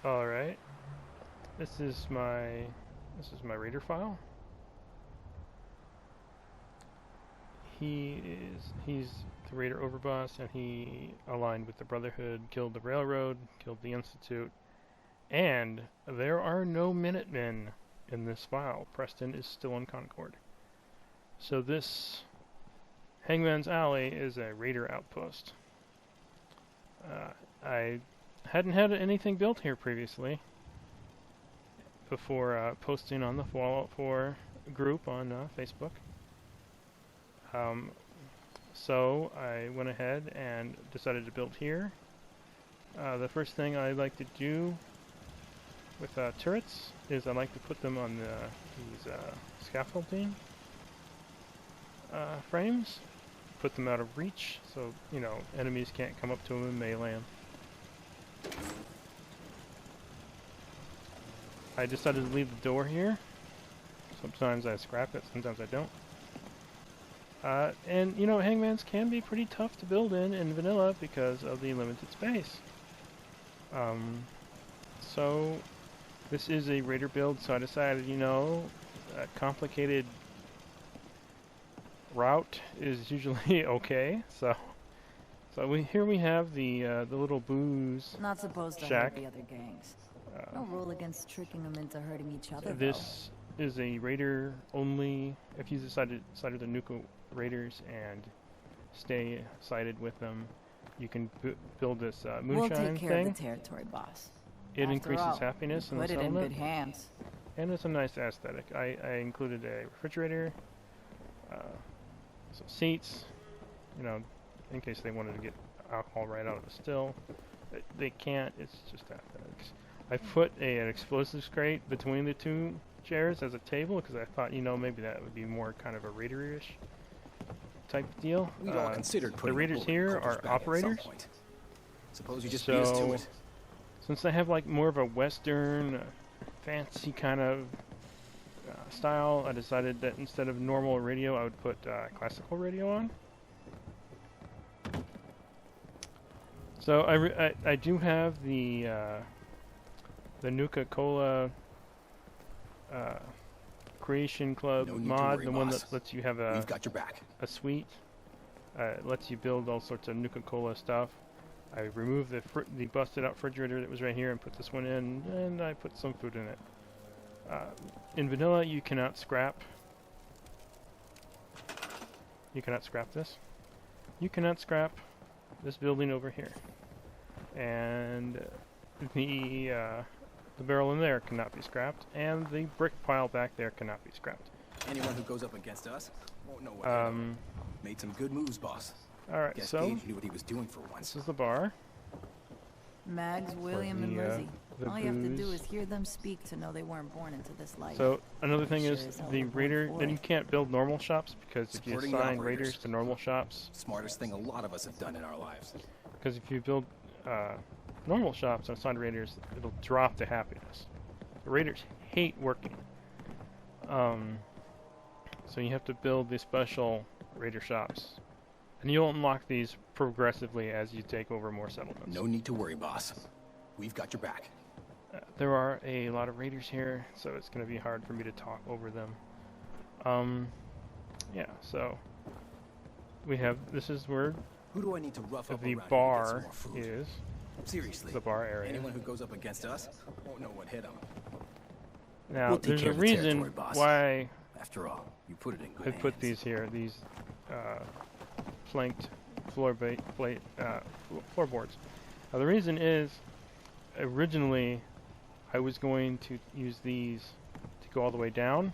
All right. This is my raider file. He's the raider overboss, and he aligned with the Brotherhood, killed the Railroad, killed the Institute, and there are no Minutemen in this file. Preston is still in Concord. So this Hangman's Alley is a raider outpost. I hadn't had anything built here previously before posting on the Fallout 4 group on Facebook. So I went ahead and decided to build here. The first thing I like to do with turrets is I like to put them on these scaffolding frames, put them out of reach so, you know, enemies can't come up to them and melee them. I decided to leave the door here. Sometimes I scrap it, sometimes I don't. And, you know, Hangmans can be pretty tough to build in vanilla because of the limited space. So, this is a raider build, so I decided, you know, a complicated route is usually okay. So here we have the little booze Not supposed to shack. hurt the other gangs. No rule against tricking them into hurting each other. This is a raider only. If you decided to nuke raiders and stay sided with them, you can build this moonshine We'll take care thing. of the territory, boss. It After increases all, happiness in the put it in settlement, good hands. and it's a nice aesthetic. I included a refrigerator, some seats, you know, in case they wanted to get alcohol right out of the still. They can't. It's just aesthetics. I put an explosives crate between the two chairs as a table because I thought, you know, maybe that would be more kind of a raider-ish type deal. We'd all considered The putting raiders a bullet in here Culver's are back at some operators. point. Suppose you just beat us to So, it. since they have like more of a Western, fancy kind of style, I decided that instead of normal radio, I would put classical radio on. So I do have the Nuka-Cola Creation Club No need to mod, worry, the one boss. that lets you have We've got your back. a suite. It lets you build all sorts of Nuka-Cola stuff. I removed the busted out refrigerator that was right here and put this one in, and I put some food in it. In vanilla, you cannot scrap. You cannot scrap this. You cannot scrap this building over here. And the barrel in there cannot be scrapped, and the brick pile back there cannot be scrapped. Anyone who goes up against us won't know what made some good moves, boss. Alright, Guess so Gage knew what he was doing for once. this is the bar. Mags, William, and the, Lizzie. the All you have to do booze. is hear them speak to know they weren't born into this life. So another thing Sure is as hell the we're going raider. for Then it. you can't build normal shops because if you Supporting the assign operators. raiders to normal shops, Smartest thing a lot of us have done in our lives. because if you build normal shops and assign raiders, it'll drop the happiness. The raiders hate working. So you have to build these special raider shops, and you'll unlock these progressively as you take over more settlements. No need to worry, boss. We've got your back. There are a lot of raiders here, so it's going to be hard for me to talk over them. Yeah, so we have, this is where Who do I need to rough up the around here to get some bar more food? is, Seriously, the bar area. anyone who goes up against us won't know what hit them. Now, We'll take there's care a of the reason territory, boss. why After all, you put it in good I put hands. these here, these flanked floorboards. Now, the reason is, originally, I was going to use these to go all the way down,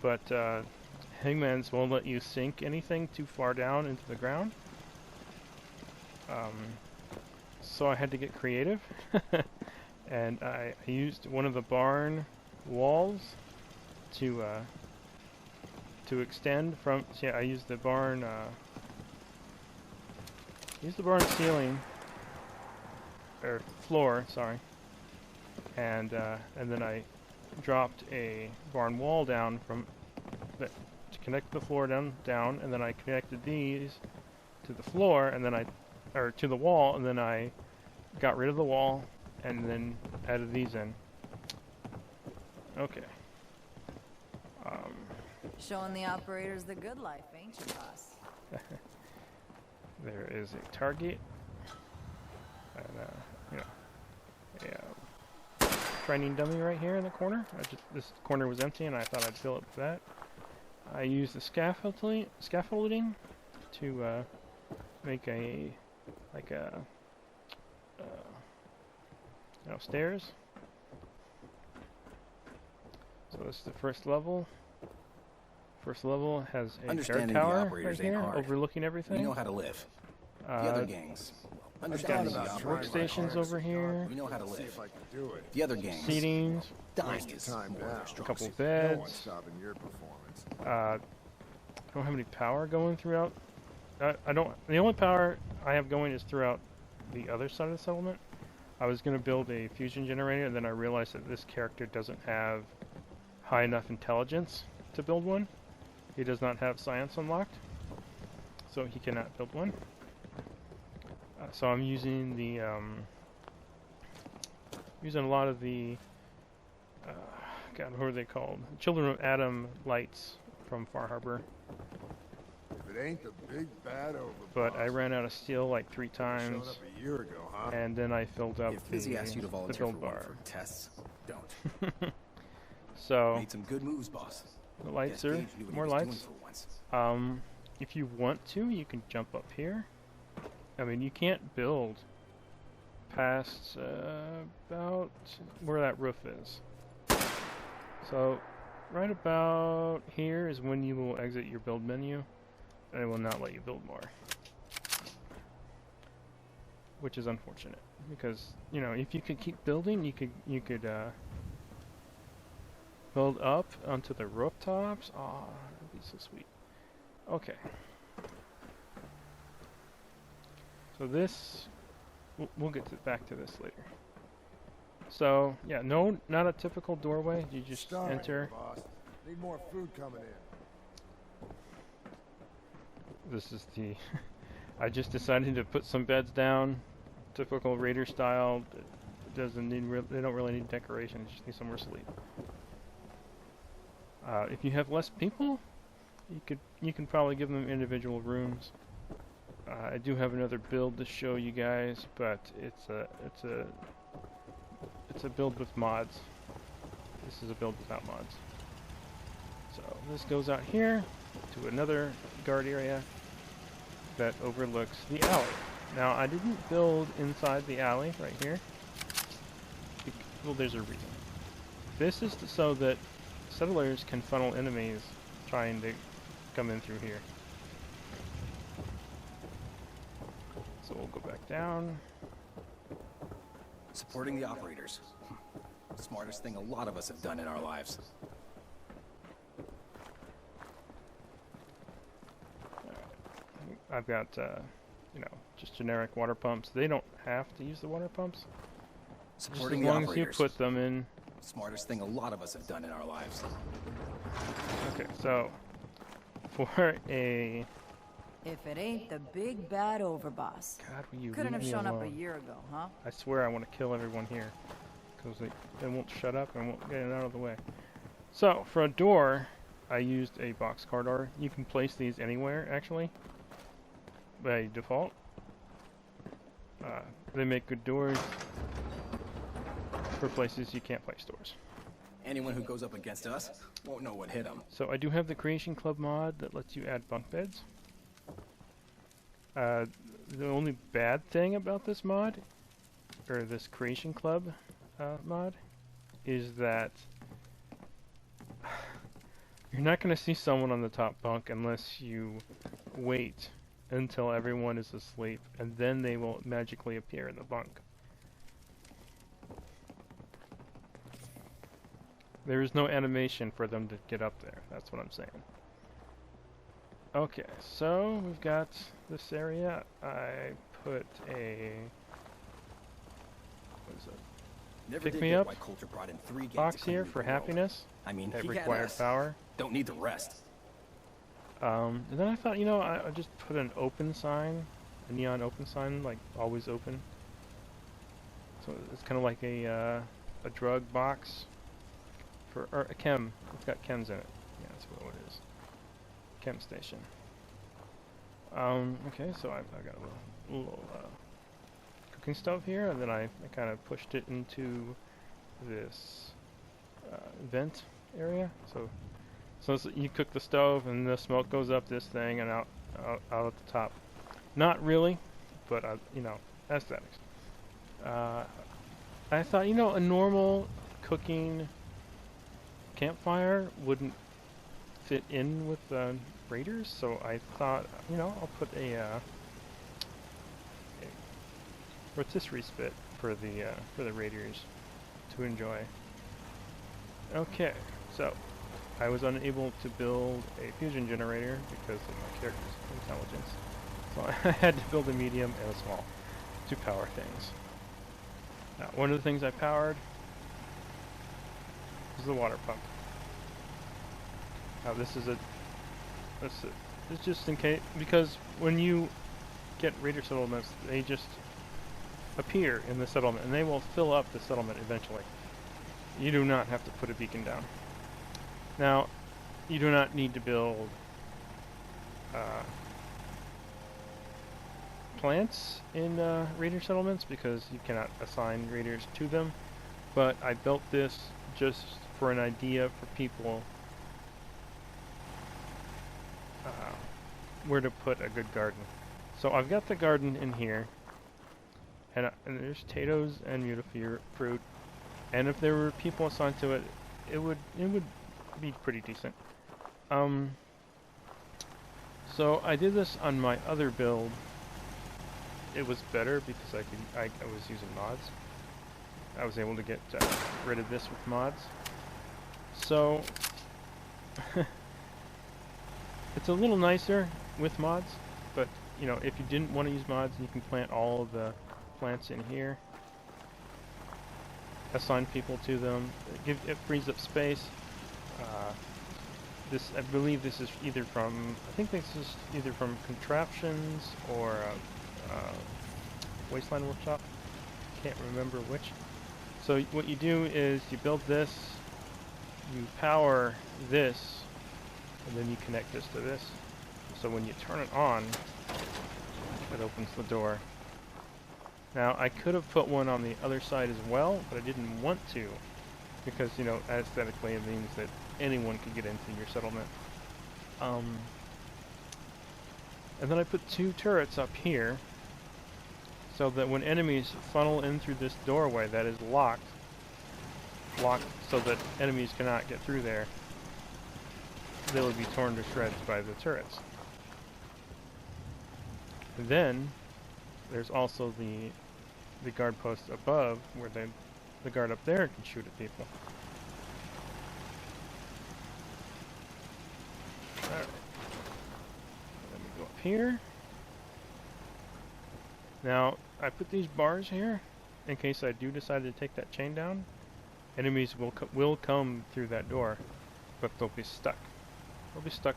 but Hangmans won't let you sink anything too far down into the ground. So I had to get creative, and I used one of the barn walls to extend from. So yeah, I used the barn ceiling or floor, sorry, and then I dropped a barn wall down from that to connect the floor down, and then I connected these to the floor, and then to the wall, and then I got rid of the wall and then added these in. Okay. Showing the operators the good life, ain't you, boss? There is a target, and you know, a training dummy right here in the corner. This corner was empty, and I thought I'd fill it with that. I used the scaffolding to make stairs. So this is the first level. First level has a guard tower right here, overlooking everything. We know how to live. The other gangs. Understand the workstations over here. We know how to live. The other gangs. Seatings. Dying is A couple beds. I don't have any power going throughout. I don't. The only power I have going is throughout the other side of the settlement. I was going to build a fusion generator, and then I realized that this character doesn't have high enough intelligence to build one. He does not have science unlocked, so he cannot build one. So I'm using the using a lot of the God, what are they called? Children of Adam lights from Far Harbor. If it ain't the big bad over. But I ran out of steel like 3 times. Up a year ago, huh? And then I filled up if Fizzy asks you to volunteer build for one bar. for tests, don't. So Made some good moves, boss. the lights Guess are Gage knew what he more was doing lights. for once. If you want to, you can jump up here. I mean, you can't build past about where that roof is. So right about here is when you will exit your build menu, and it will not let you build more. Which is unfortunate, because you know, if you could keep building, you could build up onto the rooftops. Oh, that'd be so sweet. Okay. So this, we'll get back to this later. So yeah, no, not a typical doorway. You just enter. Boss. Need more food coming in. This is the. I just decided to put some beds down, typical Raider style. It doesn't need. They don't really need decoration. Just need somewhere to sleep. If you have less people, you can probably give them individual rooms. I do have another build to show you guys, but it's a build with mods. This is a build without mods. So this goes out here to another guard area that overlooks the alley. Now I didn't build inside the alley right here. Well, there's a reason. This is so that settlers can funnel enemies trying to come in through here. So we'll go back down. Supporting the operators. Smartest thing a lot of us have done in our lives. I've got, you know, just generic water pumps. They don't have to use the water pumps. Supporting just as the long as you operators. put them in. Smartest thing a lot of us have done in our lives. Okay, so for a. If it ain't the big bad overboss. God, will you Couldn't leave have me shown up a alone? year ago, huh? I swear I want to kill everyone here, because they won't shut up and won't get it out of the way. So for a door, I used a boxcar door. You can place these anywhere, actually, by default. They make good doors for places you can't place doors. Anyone who goes up against us won't know what hit them. So I do have the Creation Club mod that lets you add bunk beds. The only bad thing about this mod, or this Creation Club mod, is that you're not going to see someone on the top bunk unless you wait until everyone is asleep, and then they will magically appear in the bunk. There is no animation for them to get up there, that's what I'm saying. Okay, so we've got this area. I put a... what is it? Never Pick did me get up why Coulter brought in 3 gangs box to clean here the for world. happiness. I mean, That he had required us. power. Don't need the rest. And then I thought, you know, I just put an open sign, a neon open sign, like always open. So it's kind of like a drug box or a chem. It's got chems in it. Yeah, that's what it is. Chem station. Okay, so I've got a little cooking stove here, and then I kind of pushed it into this vent area. So you cook the stove, and the smoke goes up this thing and out at the top. Not really, but you know, aesthetics. I thought, you know, a normal cooking campfire wouldn't fit in with the raiders, so I thought, you know, I'll put a rotisserie spit for the raiders to enjoy. Okay, so I was unable to build a fusion generator because of my character's intelligence, so I had to build a medium and a small to power things. Now, one of the things I powered is the water pump. Now this is it's just in case, because when you get raider settlements, they just appear in the settlement, and they will fill up the settlement eventually. You do not have to put a beacon down. Now, you do not need to build plants in raider settlements because you cannot assign raiders to them, but I built this just for an idea for people where to put a good garden. So I've got the garden in here, and there's potatoes and mutafruit, and if there were people assigned to it, it would be pretty decent. So I did this on my other build. It was better because I was using mods. I was able to get rid of this with mods. So it's a little nicer with mods, but you know, if you didn't want to use mods, you can plant all of the plants in here. Assign people to them. It frees up space. I believe this is either from, I think this is either from Contraptions or Wasteland Workshop. Can't remember which. So what you do is you build this, you power this, and then you connect this to this. So when you turn it on, it opens the door. Now I could have put one on the other side as well, but I didn't want to, because, you know, aesthetically it means that anyone could get into your settlement. And then I put 2 turrets up here, so that when enemies funnel in through this doorway that is locked so that enemies cannot get through there, they will be torn to shreds by the turrets. And then there's also the guard post above, where the guard up there can shoot at people. Alright. Let me go up here. Now, I put these bars here in case I do decide to take that chain down. Enemies will come through that door, but they'll be stuck. They'll be stuck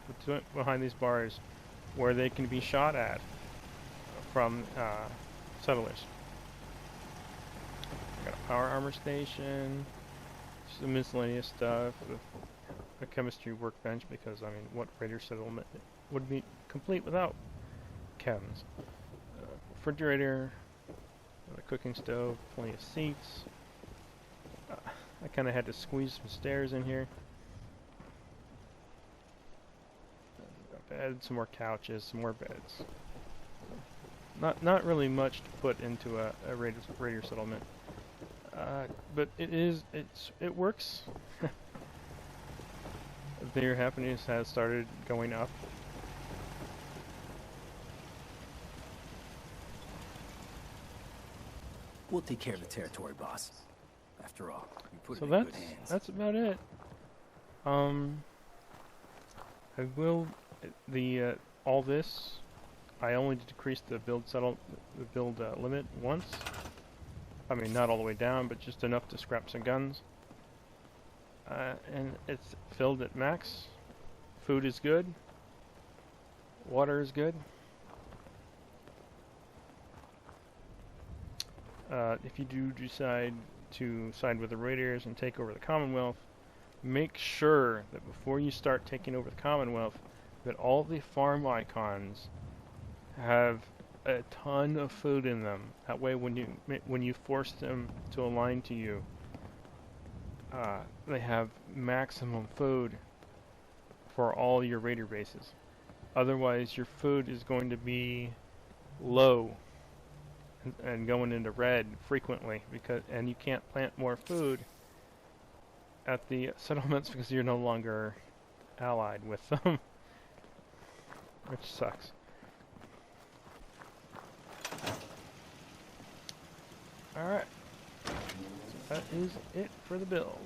behind these bars where they can be shot at from settlers. Got a power armor station, some miscellaneous stuff, a chemistry workbench, because I mean, what raider settlement would be complete without chems? Refrigerator, a cooking stove, plenty of seats. I kind of had to squeeze some stairs in here. A bed, some more couches, some more beds. Not really much to put into a raider settlement. But it works. Their happiness has started going up. We'll take care of the territory, boss. After all, you put So it in good hands. that's about it. I will all this. I only decreased the build limit once. I mean, not all the way down, but just enough to scrap some guns. And it's filled at max. Food is good. Water is good. if you do decide to side with the Raiders and take over the Commonwealth, make sure that before you start taking over the Commonwealth, that all the farm icons have a ton of food in them. That way, when you force them to align to you, they have maximum food for all your Raider bases. Otherwise, your food is going to be low and going into red frequently, and you can't plant more food at the settlements because you're no longer allied with them, which sucks. Alright, so that is it for the build.